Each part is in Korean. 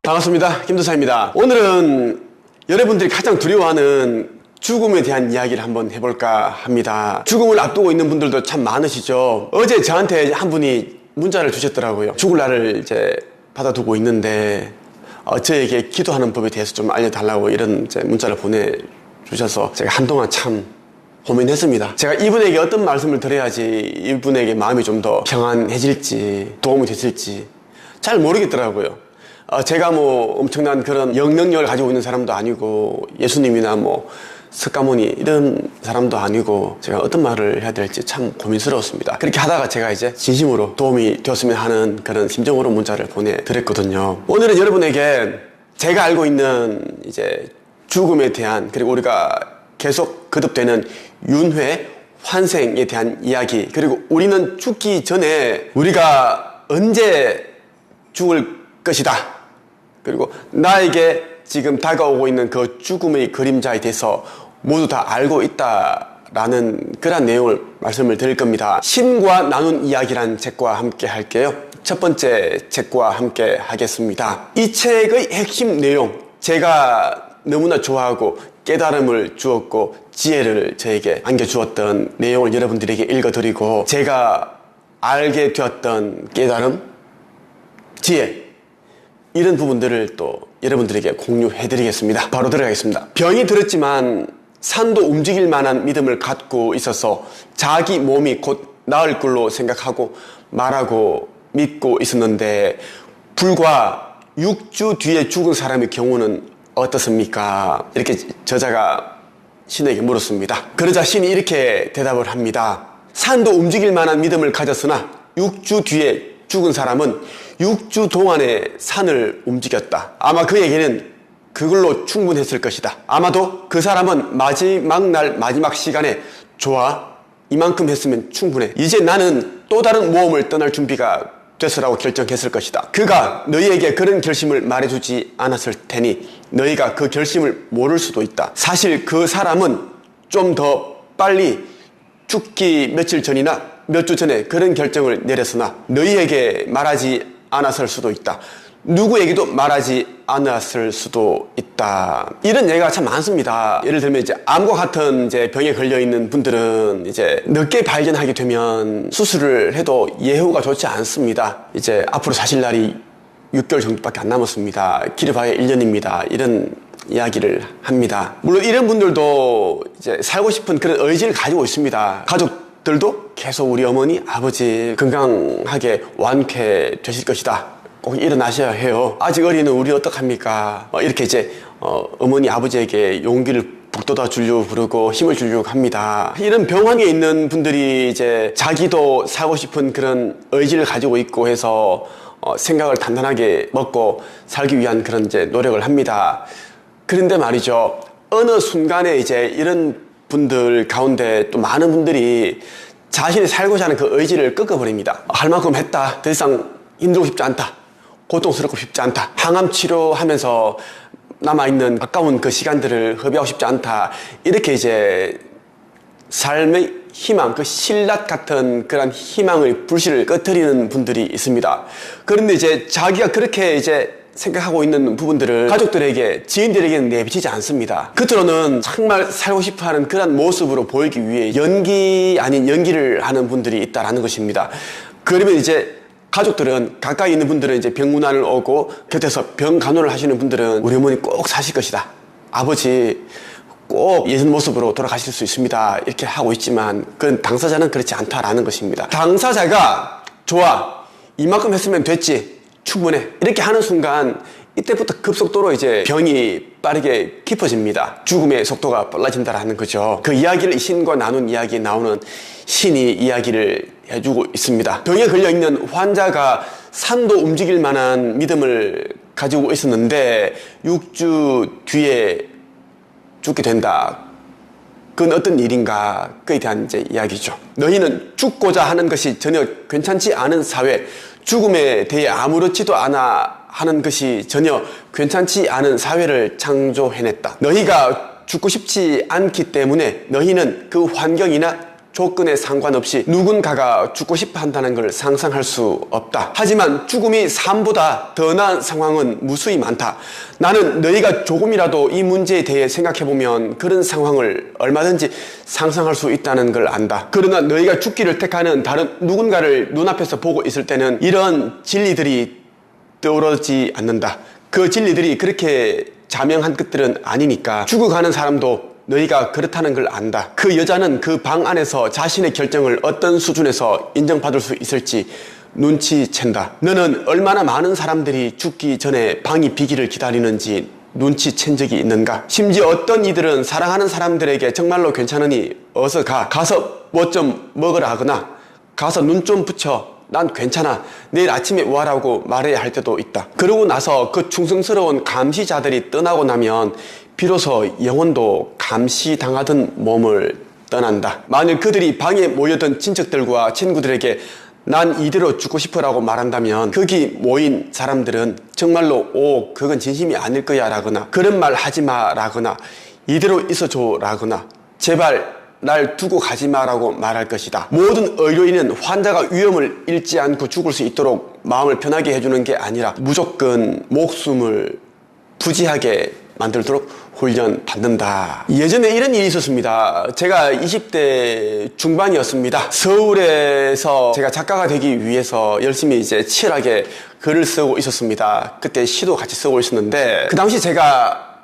반갑습니다. 김도사입니다. 오늘은 여러분들이 가장 두려워하는 죽음에 대한 이야기를 한번 해볼까 합니다. 죽음을 앞두고 있는 분들도 참 많으시죠. 어제 저한테 한 분이 문자를 주셨더라고요. 죽을 날을 이제 받아두고 있는데 저에게 기도하는 법에 대해서 좀 알려달라고 이런 문자를 보내주셔서 제가 한동안 참 고민했습니다. 제가 이분에게 어떤 말씀을 드려야지 이분에게 마음이 좀 더 평안해질지 도움이 됐을지 잘 모르겠더라고요. 제가 뭐 엄청난 그런 영능력을 가지고 있는 사람도 아니고 예수님이나 뭐 석가모니 이런 사람도 아니고 제가 어떤 말을 해야 될지 참 고민스러웠습니다. 그렇게 하다가 제가 이제 진심으로 도움이 되었으면 하는 그런 심정으로 문자를 보내드렸거든요. 오늘은 여러분에게 제가 알고 있는 이제 죽음에 대한, 그리고 우리가 계속 거듭되는 윤회, 환생에 대한 이야기, 그리고 우리는 죽기 전에 우리가 언제 죽을 것이다, 그리고 나에게 지금 다가오고 있는 그 죽음의 그림자에 대해서 모두 다 알고 있다라는 그런 내용을 말씀을 드릴 겁니다. 신과 나눈 이야기란 책과 함께 할게요. 첫 번째 책과 함께 하겠습니다. 이 책의 핵심 내용, 제가 너무나 좋아하고 깨달음을 주었고 지혜를 저에게 안겨주었던 내용을 여러분들에게 읽어드리고, 제가 알게 되었던 깨달음, 지혜, 이런 부분들을 또 여러분들에게 공유해드리겠습니다. 바로 들어가겠습니다. 병이 들었지만 산도 움직일 만한 믿음을 갖고 있어서 자기 몸이 곧 나을 걸로 생각하고 말하고 믿고 있었는데, 불과 6주 뒤에 죽은 사람의 경우는 어떻습니까? 이렇게 저자가 신에게 물었습니다. 그러자 신이 이렇게 대답을 합니다. 산도 움직일 만한 믿음을 가졌으나 6주 뒤에 죽은 사람은 6주 동안에 산을 움직였다. 아마 그에게는 그걸로 충분했을 것이다. 아마도 그 사람은 마지막 날 마지막 시간에 좋아, 이만큼 했으면 충분해, 이제 나는 또 다른 모험을 떠날 준비가 됐으라고 결정했을 것이다. 그가 너희에게 그런 결심을 말해주지 않았을 테니 너희가 그 결심을 모를 수도 있다. 사실 그 사람은 좀 더 빨리 죽기 며칠 전이나 몇 주 전에 그런 결정을 내렸으나 너희에게 말하지 않았을 수도 있다. 누구에게도 말하지 않았을 수도 있다. 이런 예가 참 많습니다. 예를 들면 이제 암과 같은 병에 걸려 있는 분들은 이제 늦게 발견하게 되면 수술을 해도 예후가 좋지 않습니다. 이제 앞으로 사실 날이 6개월 정도밖에 안 남았습니다. 길어봐야 1년입니다. 이런 이야기를 합니다. 물론 이런 분들도 이제 살고 싶은 그런 의지를 가지고 있습니다. 가족들도 계속 우리 어머니, 아버지 건강하게 완쾌되실 것이다, 꼭 일어나셔야 해요. 아직 어린 우리 어떡합니까? 이렇게 이제 어머니, 아버지에게 용기를 북돋아 주려고 그러고 힘을 주려고 합니다. 이런 병원에 있는 분들이 이제 자기도 살고 싶은 그런 의지를 가지고 있고 해서 생각을 단단하게 먹고 살기 위한 그런 이제 노력을 합니다. 그런데 말이죠, 어느 순간에 이제 이런 분들 가운데 또 많은 분들이 자신이 살고자 하는 그 의지를 꺾어버립니다. 할 만큼 했다, 더 이상 힘들고 싶지 않다, 고통스럽고 싶지 않다, 항암 치료하면서 남아있는 아까운 그 시간들을 허비하고 싶지 않다, 이렇게 이제 삶의 희망, 그 신라 같은 그런 희망의 불씨를 꺼뜨리는 분들이 있습니다. 그런데 이제 자기가 그렇게 이제 생각하고 있는 부분들을 가족들에게, 지인들에게는 내비치지 않습니다. 겉으로는 정말 살고 싶어하는 그런 모습으로 보이기 위해 연기 아닌 연기를 하는 분들이 있다라는 것입니다. 그러면 이제 가족들은, 가까이 있는 분들은 이제 병문안을 오고 곁에서 병 간호를 하시는 분들은 우리 어머니 꼭 사실 것이다, 아버지 꼭 예전 모습으로 돌아가실 수 있습니다, 이렇게 하고 있지만 그 당사자는 그렇지 않다라는 것입니다. 당사자가 좋아, 이만큼 했으면 됐지, 충분해, 이렇게 하는 순간 이때부터 급속도로 이제 병이 빠르게 깊어집니다. 죽음의 속도가 빨라진다라는 거죠. 그 이야기를 신과 나눈 이야기에 나오는 신이 이야기를 해주고 있습니다. 병에 걸려있는 환자가 산도 움직일 만한 믿음을 가지고 있었는데 6주 뒤에 죽게 된다. 그건 어떤 일인가? 그에 대한 이제 이야기죠. 너희는 죽고자 하는 것이 전혀 괜찮지 않은 사회, 죽음에 대해 아무렇지도 않아 하는 것이 전혀 괜찮지 않은 사회를 창조해냈다. 너희가 죽고 싶지 않기 때문에 너희는 그 환경이나 조건에 상관없이 누군가가 죽고 싶어 한다는 걸 상상할 수 없다. 하지만 죽음이 삶보다 더 나은 상황은 무수히 많다. 나는 너희가 조금이라도 이 문제에 대해 생각해보면 그런 상황을 얼마든지 상상할 수 있다는 걸 안다. 그러나 너희가 죽기를 택하는 다른 누군가를 눈앞에서 보고 있을 때는 이런 진리들이 떠오르지 않는다. 그 진리들이 그렇게 자명한 것들은 아니니까 죽어가는 사람도 너희가 그렇다는 걸 안다. 그 여자는 그 방 안에서 자신의 결정을 어떤 수준에서 인정받을 수 있을지 눈치챈다. 너는 얼마나 많은 사람들이 죽기 전에 방이 비기를 기다리는지 눈치챈 적이 있는가? 심지어 어떤 이들은 사랑하는 사람들에게 정말로 괜찮으니 어서 가서 뭐 좀 먹으라 하거나 가서 눈 좀 붙여 난 괜찮아 내일 아침에 와라고 말해야 할 때도 있다. 그러고 나서 그 충성스러운 감시자들이 떠나고 나면 비로소 영혼도 감시당하던 몸을 떠난다. 만일 그들이 방에 모여든 친척들과 친구들에게 난 이대로 죽고 싶어라고 말한다면 거기 모인 사람들은 정말로 그건 진심이 아닐 거야 라거나 그런 말 하지 마 라거나 이대로 있어줘 라거나 제발 날 두고 가지 마라고 말할 것이다. 모든 의료인은 환자가 위험을 잃지 않고 죽을 수 있도록 마음을 편하게 해주는 게 아니라 무조건 목숨을 부지하게 만들도록 훈련받는다. 예전에 이런 일이 있었습니다. 제가 20대 중반이었습니다. 서울에서 제가 작가가 되기 위해서 열심히 치열하게 글을 쓰고 있었습니다. 그때 시도 같이 쓰고 있었는데 그 당시 제가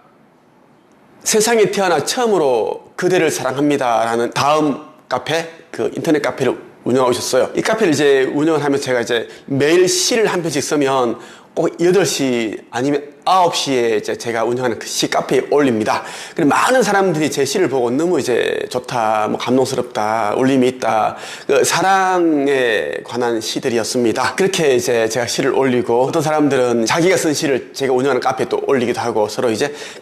세상에 태어나 처음으로 그대를 사랑합니다 라는 다음 카페, 그 인터넷 카페를 운영하고 있었어요. 이 카페를 운영을 하면서 제가 매일 시를 한 편씩 쓰면 꼭 8시 아니면 9시에 제가 운영하는 그 시 카페에 올립니다. 그리고 많은 사람들이 제 시를 보고 너무 좋다, 뭐 감동스럽다, 울림이 있다, 그 사랑에 관한 시들이었습니다. 그렇게 제가 시를 올리고 어떤 사람들은 자기가 쓴 시를 제가 운영하는 카페에 또 올리기도 하고 서로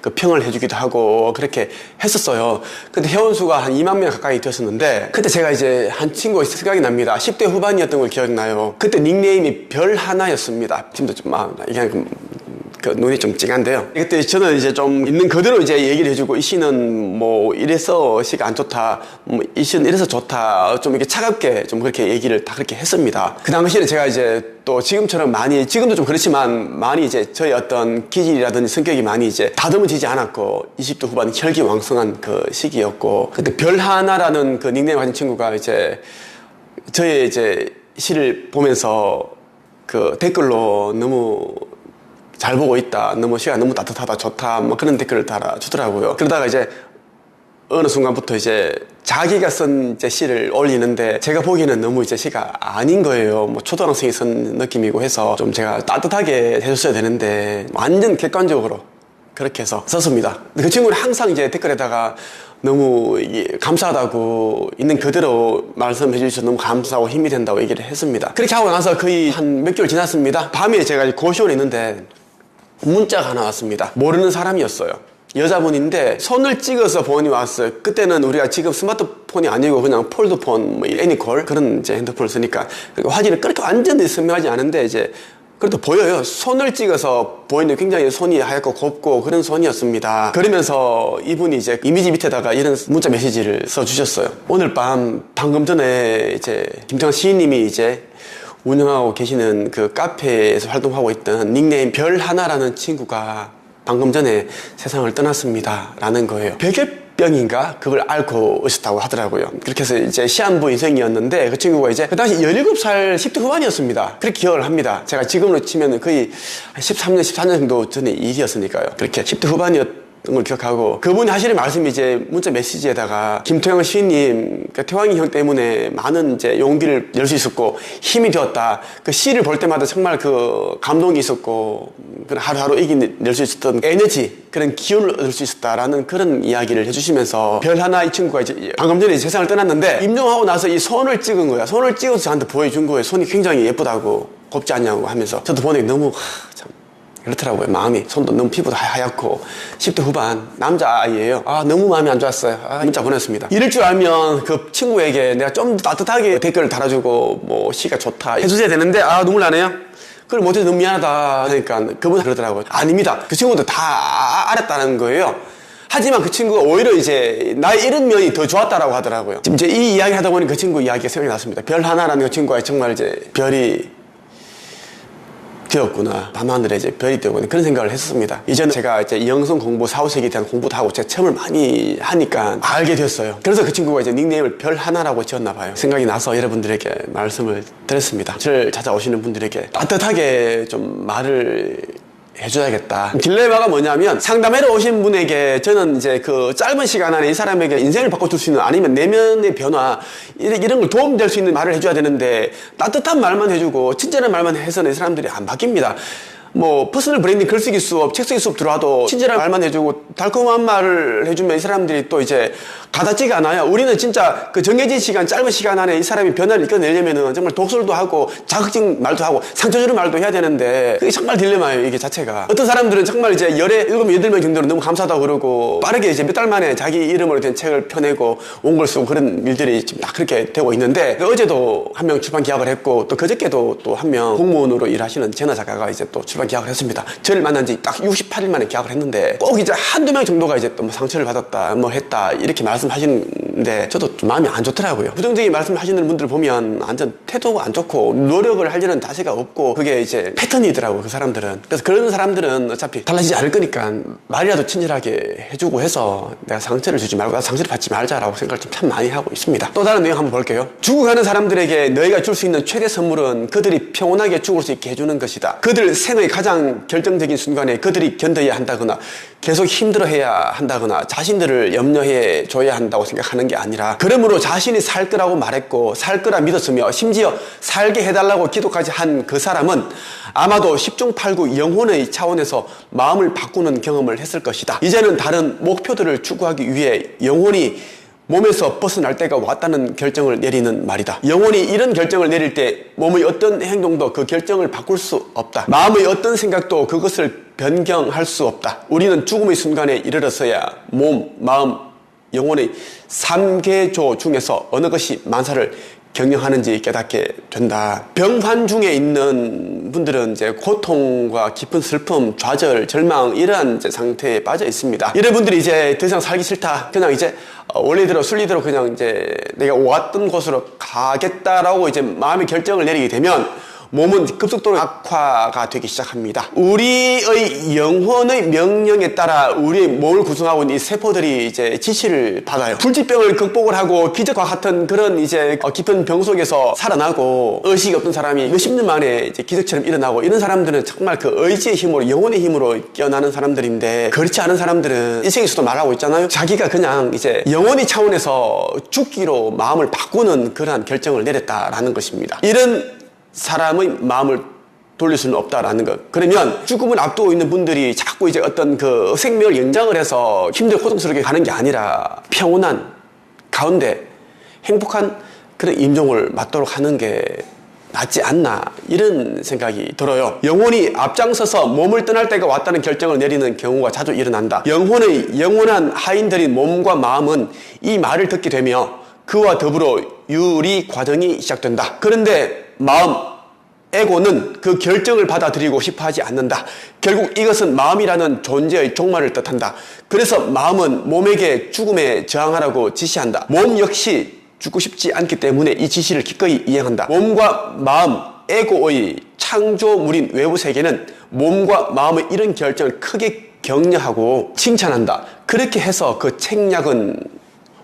그 평을 해주기도 하고 그렇게 했었어요. 근데 회원수가 한 2만 명 가까이 되었었는데 그때 제가 한 친구가 생각이 납니다. 10대 후반이었던 걸 기억나요. 그때 닉네임이 별 하나였습니다. 지금도 좀 이게 눈이 좀 찡한데요. 그때 저는 좀 있는 그대로 얘기를 해주고 이 시는 뭐 이래서 시가 안 좋다, 뭐 이 시는 이래서 좋다, 좀 이렇게 차갑게 좀 그렇게 얘기를 다 그렇게 했습니다. 그 당시에는 제가 또 지금처럼 지금도 좀 그렇지만 많이 저의 어떤 기질이라든지 성격이 많이 다듬어지지 않았고 20대 후반 혈기왕성한 그 시기였고 그때 별 하나라는 그 닉네임 가진 친구가 저의 시를 보면서 그 댓글로 너무 잘 보고 있다, 너무 시가 너무 따뜻하다, 좋다, 뭐 그런 댓글을 달아주더라고요. 그러다가 어느 순간부터 자기가 쓴 시를 올리는데 제가 보기에는 너무 시가 아닌 거예요. 뭐 초등학생이 쓴 느낌이고 해서 좀 제가 따뜻하게 해줬어야 되는데 완전 객관적으로 그렇게 해서 썼습니다. 그 친구는 항상 댓글에다가 너무 감사하다고 있는 그대로 말씀해 주셔서 너무 감사하고 힘이 된다고 얘기를 했습니다. 그렇게 하고 나서 거의 한 몇 개월 지났습니다. 밤에 제가 고시원에 있는데 문자가 하나 왔습니다. 모르는 사람이었어요. 여자분인데 손을 찍어서 번이 왔어요. 그때는 우리가 지금 스마트폰이 아니고 그냥 폴드폰, 뭐 애니콜 그런 핸드폰을 쓰니까 화질이 그렇게 완전히 선명하지 않은데 그래도 보여요. 손을 찍어서 보이는데 굉장히 손이 하얗고 곱고 그런 손이었습니다. 그러면서 이분이 이미지 밑에다가 이런 문자 메시지를 써주셨어요. 오늘 밤 방금 전에 김태환 시인님이 운영하고 계시는 그 카페에서 활동하고 있던 닉네임 별 하나라는 친구가 방금 전에 세상을 떠났습니다 라는 거예요. 베개병인가 그걸 앓고 있었다고 하더라고요. 그렇게 해서 시한부 인생이었는데 그 친구가 그 당시 17살 10대 후반이었습니다. 그렇게 기억을 합니다. 제가 지금으로 치면 거의 13년 14년 정도 전의 일이었으니까요. 그렇게 10대 후반이었던 걸 기억하고 그분이 하시는 말씀이 문자 메시지에다가 김태형 시인님 태왕이 형 때문에 많은 용기를 낼 수 있었고 힘이 되었다. 그 시를 볼 때마다 정말 그 감동이 있었고 하루하루 이겨낼 수 있었던 에너지 그런 기운을 얻을 수 있었다라는 그런 이야기를 해주시면서 별 하나 이 친구가 방금 전에 세상을 떠났는데 임종하고 나서 이 손을 찍은 거야. 손을 찍어서 저한테 보여준 거예요. 손이 굉장히 예쁘다고 곱지 않냐고 하면서 저도 보니 너무 참 그렇더라고요. 마음이. 손도 너무 피부도 하얗고 10대 후반 남자아이예요. 너무 마음이 안 좋았어요. 문자 보냈습니다. 이럴 줄 알면 그 친구에게 내가 좀 따뜻하게 댓글을 달아주고 뭐 시가 좋다 해주셔야 되는데 눈물 나네요. 그걸 못해서 너무 미안하다 하니까 그분 그러더라고요. 아닙니다. 그 친구도 다 알았다는 거예요. 하지만 그 친구가 오히려 이제 나의 이런 면이 더 좋았다라고 하더라고요. 지금 이제 이 이야기 하다 보니 그 친구 이야기가 생각이 났습니다. 별 하나라는 그 친구가 정말 이제 별이 되었구나. 밤하늘에 이제 별이 되었구나. 그런 생각을 했었습니다. 이제는 제가 이제 영성 공부, 사후세계에 대한 공부도 하고 제 체험을 많이 하니까 알게 됐어요. 그래서 그 친구가 이제 닉네임을 별 하나라고 지었나 봐요. 생각이 나서 여러분들에게 말씀을 드렸습니다. 저를 찾아오시는 분들에게 따뜻하게 좀 말을 해줘야겠다. 딜레마가 뭐냐면 상담하러 오신 분에게 저는 이제 그 짧은 시간 안에 이 사람에게 인생을 바꿔줄 수 있는 아니면 내면의 변화 이런 걸 도움될 수 있는 말을 해줘야 되는데 따뜻한 말만 해주고 친절한 말만 해서는 이 사람들이 안 바뀝니다. 뭐 퍼스널 브랜딩 글쓰기 수업, 책 쓰기 수업 들어와도 친절한 말만 해주고 달콤한 말을 해주면 이 사람들이 또 이제 가닿지가 않아요. 우리는 진짜 그 정해진 시간, 짧은 시간 안에 이 사람이 변화를 이끌어내려면은 정말 독설도 하고 자극적인 말도 하고 상처 주는 말도 해야 되는데 그게 정말 딜레마예요, 이게 자체가. 어떤 사람들은 정말 이제 열에 7, 8명 정도로 너무 감사하다고 그러고 빠르게 이제 몇 달 만에 자기 이름으로 된 책을 펴내고 원고를 쓰고 그런 일들이 지금 다 그렇게 되고 있는데 어제도 한 명 출판 계약을 했고 또 그저께도 또 한 명 공무원으로 일하시는 전화 작가가 이제 또 출판 계약을 했습니다. 저를 만난 지 딱 68일 만에 계약을 했는데 꼭 이제 한두 명 정도가 이제 또 뭐 상처를 받았다, 뭐 했다, 이렇게 말씀하시는데 저도 좀 마음이 안 좋더라고요. 부정적인 말씀을 하시는 분들 보면 완전 태도가 안 좋고 노력을 하려는 자세가 없고 그게 이제 패턴이더라고요, 그 사람들은. 그래서 그런 사람들은 어차피 달라지지 않을 거니까 말이라도 친절하게 해주고 해서 내가 상처를 주지 말고 나도 상처를 받지 말자라고 생각을 좀 참 많이 하고 있습니다. 또 다른 내용 한번 볼게요. 죽어가는 사람들에게 너희가 줄 수 있는 최대 선물은 그들이 평온하게 죽을 수 있게 해주는 것이다. 그들 생의 가장 결정적인 순간에 그들이 견뎌야 한다거나 계속 힘들어해야 한다거나 자신들을 염려해 줘야 한다고 생각하는 게 아니라 그러므로 자신이 살 거라고 말했고 살 거라 믿었으며 심지어 살게 해달라고 기도까지 한 그 사람은 아마도 10중 8구 영혼의 차원에서 마음을 바꾸는 경험을 했을 것이다. 이제는 다른 목표들을 추구하기 위해 영혼이 몸에서 벗어날 때가 왔다는 결정을 내리는 말이다. 영혼이 이런 결정을 내릴 때 몸의 어떤 행동도 그 결정을 바꿀 수 없다. 마음의 어떤 생각도 그것을 변경할 수 없다. 우리는 죽음의 순간에 이르러서야 몸, 마음, 영혼의 3개조 중에서 어느 것이 만사를 경영하는지 깨닫게 된다. 병환 중에 있는 분들은 이제 고통과 깊은 슬픔, 좌절, 절망 이러한 이제 상태에 빠져 있습니다. 이런 분들이 이제 더 이상 살기 싫다. 그냥 이제 원리대로 순리대로 그냥 이제 내가 왔던 곳으로 가겠다라고 이제 마음의 결정을 내리게 되면 몸은 급속도로 악화가 되기 시작합니다. 우리의 영혼의 명령에 따라 우리의 몸을 구성하고 있는 이 세포들이 이제 지시를 받아요. 불치병을 극복을 하고 기적과 같은 그런 이제 깊은 병 속에서 살아나고 의식이 없던 사람이 몇십 년 만에 이제 기적처럼 일어나고 이런 사람들은 정말 그 의지의 힘으로 영혼의 힘으로 깨어나는 사람들인데 그렇지 않은 사람들은 이 책에서도 말하고 있잖아요. 자기가 그냥 이제 영혼의 차원에서 죽기로 마음을 바꾸는 그러한 결정을 내렸다라는 것입니다. 이런 사람의 마음을 돌릴 수는 없다라는 것. 그러면 죽음을 앞두고 있는 분들이 자꾸 이제 어떤 그 생명을 연장을 해서 힘들고 고통스럽게 가는 게 아니라 평온한 가운데 행복한 그런 임종을 맞도록 하는 게 낫지 않나 이런 생각이 들어요. 영혼이 앞장서서 몸을 떠날 때가 왔다는 결정을 내리는 경우가 자주 일어난다. 영원한 하인들인 몸과 마음은 이 말을 듣게 되며 그와 더불어 유리 과정이 시작된다. 그런데 마음, 에고는 그 결정을 받아들이고 싶어 하지 않는다. 결국 이것은 마음이라는 존재의 종말을 뜻한다. 그래서 마음은 몸에게 죽음에 저항하라고 지시한다. 몸 역시 죽고 싶지 않기 때문에 이 지시를 기꺼이 이행한다. 몸과 마음, 에고의 창조물인 외부 세계는 몸과 마음의 이런 결정을 크게 격려하고 칭찬한다. 그렇게 해서 그 책략은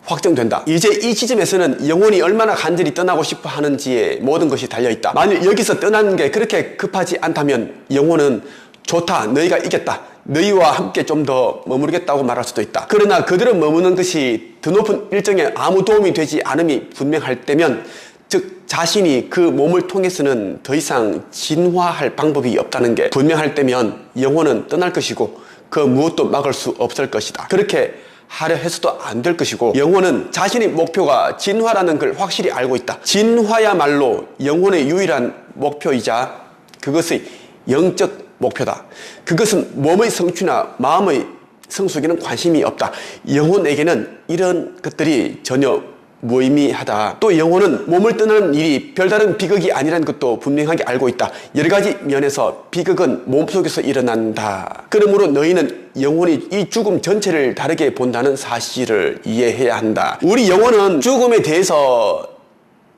확정된다. 이제 이 지점에서는 영혼이 얼마나 간절히 떠나고 싶어 하는지에 모든 것이 달려있다. 만일 여기서 떠나는 게 그렇게 급하지 않다면 영혼은 좋다, 너희가 이겼다, 너희와 함께 좀 더 머무르겠다고 말할 수도 있다. 그러나 그대로 머무는 것이 더 높은 일정에 아무 도움이 되지 않음이 분명할 때면 즉 자신이 그 몸을 통해서는 더 이상 진화할 방법이 없다는 게 분명할 때면 영혼은 떠날 것이고 그 무엇도 막을 수 없을 것이다. 그렇게 하려 해서도 안 될 것이고 영혼은 자신의 목표가 진화라는 걸 확실히 알고 있다. 진화야말로 영혼의 유일한 목표이자 그것의 이루기 위한 방법이다. 그러므로 영혼은 자신의 목표를 영적 목표다. 그것은 몸의 성취나 마음의 성숙에는 관심이 없다. 영혼에게는 이런 것들이 전혀 무의미하다. 또 영혼은 몸을 떠나는 일이 별다른 비극이 아니라는 것도 분명하게 알고 있다. 여러 가지 면에서 비극은 몸속에서 일어난다. 그러므로 너희는 영혼이 이 죽음 전체를 다르게 본다는 사실을 이해해야 한다. 우리 영혼은 죽음에 대해서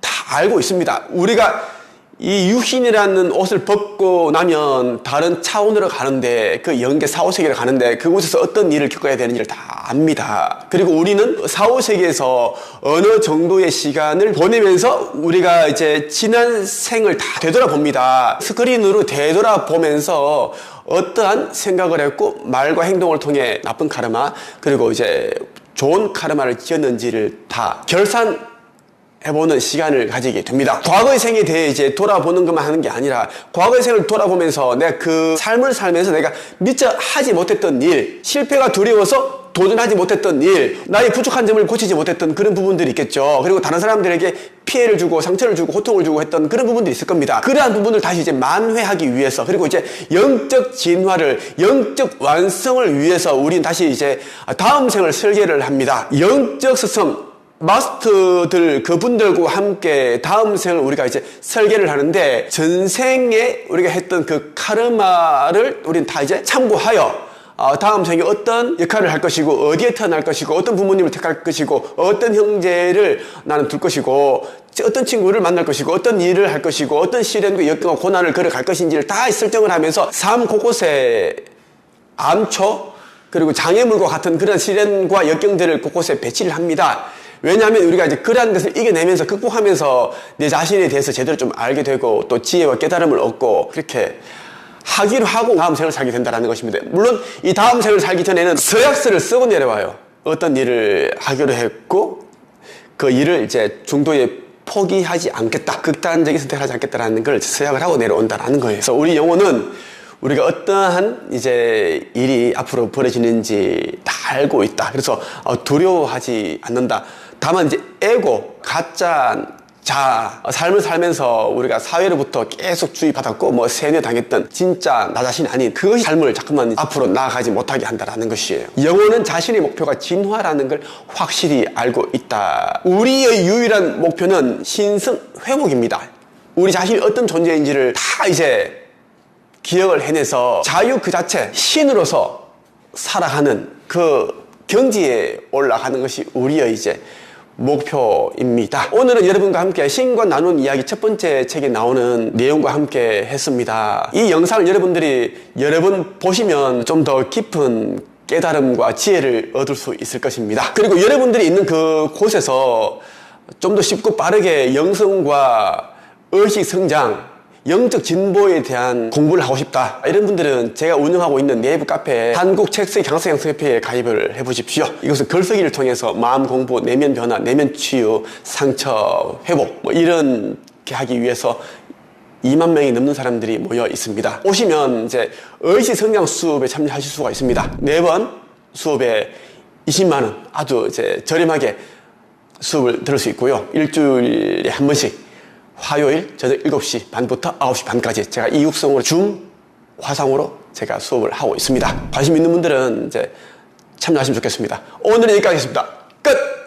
다 알고 있습니다. 우리가 이 육신이라는 옷을 벗고 나면 다른 차원으로 가는데, 그 영계 사후세계를 가는데 그곳에서 어떤 일을 겪어야 되는지를 다 압니다. 그리고 우리는 사후세계에서 어느 정도의 시간을 보내면서 우리가 이제 지난 생을 다 되돌아봅니다. 스크린으로 되돌아보면서 어떠한 생각을 했고 말과 행동을 통해 나쁜 카르마 그리고 이제 좋은 카르마를 지었는지를 다 해보는 시간을 가지게 됩니다. 과거의 생에 대해 이제 돌아보는 것만 하는 게 아니라 과거의 생을 돌아보면서 내가 그 삶을 살면서 내가 미처 하지 못했던 일, 실패가 두려워서 도전하지 못했던 일, 나의 부족한 점을 고치지 못했던 그런 부분들이 있겠죠. 그리고 다른 사람들에게 피해를 주고 상처를 주고 고통을 주고 했던 그런 부분들이 있을 겁니다. 그러한 부분을 다시 이제 만회하기 위해서, 그리고 이제 영적 진화를, 영적 완성을 위해서 우리는 다시 이제 다음 생을 설계를 합니다. 영적 스승 마스터들 그분들과 함께 다음 생을 우리가 이제 설계를 하는데, 전생에 우리가 했던 그 카르마를 우리는 다 이제 참고하여 다음 생에 어떤 역할을 할 것이고 어디에 태어날 것이고 어떤 부모님을 택할 것이고 어떤 형제를 나는 둘 것이고 어떤 친구를 만날 것이고 어떤 일을 할 것이고 어떤 시련과 역경과 고난을 걸어갈 것인지를 다 설정을 하면서 삶 곳곳에 암초 그리고 장애물과 같은 그런 시련과 역경들을 곳곳에 배치를 합니다. 왜냐하면 우리가 이제 그러한 것을 이겨내면서 극복하면서 내 자신에 대해서 제대로 좀 알게 되고 또 지혜와 깨달음을 얻고 그렇게 하기로 하고 다음 생을 살게 된다는 것입니다. 물론 이 다음 생을 살기 전에는 서약서를 쓰고 내려와요. 어떤 일을 하기로 했고 그 일을 이제 중도에 포기하지 않겠다, 극단적인 선택을 하지 않겠다라는 걸 서약을 하고 내려온다는 거예요. 그래서 우리 영혼은 우리가 어떠한 이제 일이 앞으로 벌어지는지 다 알고 있다. 그래서 두려워하지 않는다. 다만 이제 에고, 가짜 자, 삶을 살면서 우리가 사회로부터 계속 주의받았고 뭐 세뇌당했던 진짜 나 자신이 아닌 그것이 삶을 자꾸만 앞으로 나아가지 못하게 한다는 것이에요. 영혼은 자신의 목표가 진화라는 걸 확실히 알고 있다. 우리의 유일한 목표는 신성 회복입니다. 우리 자신이 어떤 존재인지를 다 이제 기억을 해내서 자유 그 자체, 신으로서 살아가는 그 경지에 올라가는 것이 우리의 이제 목표입니다. 오늘은 여러분과 함께 신과 나눈 이야기 첫 번째 책에 나오는 내용과 함께 했습니다. 이 영상을 여러분들이 여러 번 보시면 좀 더 깊은 깨달음과 지혜를 얻을 수 있을 것입니다. 그리고 여러분들이 있는 그 곳에서 좀 더 쉽고 빠르게 영성과 의식 성장, 영적 진보에 대한 공부를 하고 싶다, 이런 분들은 제가 운영하고 있는 내부 카페 한국책쓰기 강사양성협회에 가입을 해보십시오. 이것은 글쓰기를 통해서 마음 공부, 내면 변화, 내면 치유, 상처 회복 뭐 이렇게 하기 위해서 2만 명이 넘는 사람들이 모여 있습니다. 오시면 이제 의식 성장 수업에 참여하실 수가 있습니다. 4번 수업에 20만 원 아주 이제 저렴하게 수업을 들을 수 있고요. 일주일에 한 번씩 화요일 저녁 7시 반부터 9시 반까지 제가 이육성으로 화상으로 제가 수업을 하고 있습니다. 관심 있는 분들은 이제 참여하시면 좋겠습니다. 오늘은 여기까지 하겠습니다. 끝!